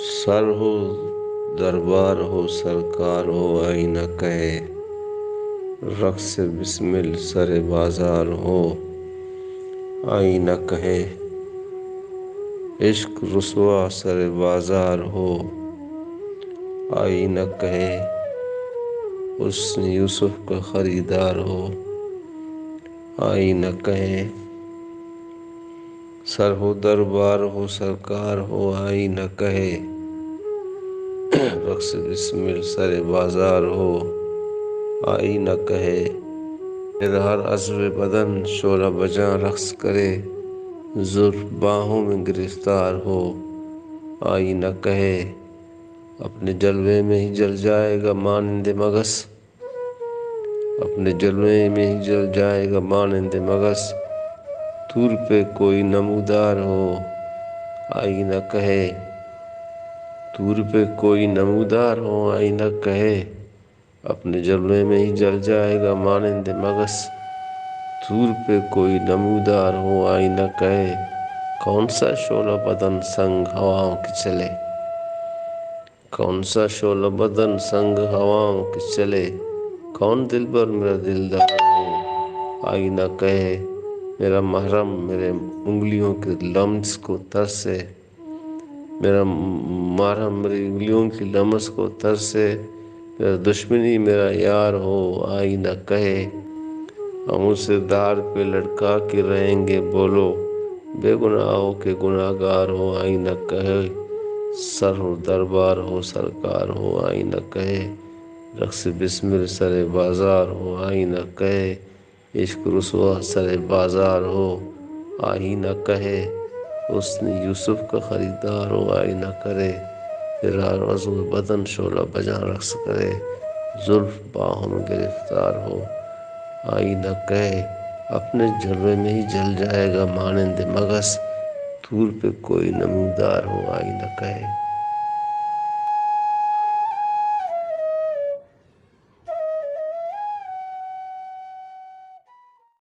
سر ہو دربار ہو سرکار ہو آئینہ کہے، رقص بسمل سر بازار ہو آئینہ کہے، عشق رسوا سر بازار ہو آئینہ کہے، حسن یوسف کا خریدار ہو آئینہ کہے، سر ہو دربار ہو سرکار ہو آئینہ کہے، رقص بسمل سر بازار ہو آئینہ کہے، میرا ہر عضو بدن شعلہ بجاں رقص کرے، زلف باہوں میں گرفتار ہو آئینہ کہے، اپنے جلوے میں ہی جل جائے گا مانند مگس، اپنے جلوے میں ہی جل جائے گا مانند مگس، طور پہ کوئی نمودار ہو آئینہ کہے، طور پہ کوئی نمودار ہو آئینہ کہے، اپنے جلوے میں ہی جل جائے گا مانند مگس، طور پہ کوئی نمودار ہو آئینہ کہے، کون سا شعلہ بدن سنگ ہواؤں کے چلے، کون سا شعلہ بدن سنگ ہواؤں کے چلے، کون دلبر میرا دلدار ہو آئینہ کہے، میرا محرم میرے انگلیوں کے لمس کو ترسے، میرا محرم میری انگلیوں کی لمس کو ترسے، میرا دشمنی میرا یار ہو آئینہ کہے، ہم اسے دار پہ لٹکا کے رہیں گے بولو، بے گناہوں کے گناہ گار ہو آئینہ کہے، سر ہو دربار ہو سرکار ہو آئینہ کہے، رقص بسمل سر بازار ہو آئینہ کہے، عشق رسوا سر بازار ہو آئینہ کہے، حسن یوسف کا خریدار ہو آئینہ کرے، میرا ہر عضو بدن شعلہ بجاں رقص کرے، زلف باہوں میں گرفتار ہو آئینہ کہے، اپنے جلوے میں ہی جل جائے گا مانند مگس، طور پہ کوئی نمودار ہو آئینہ کہے۔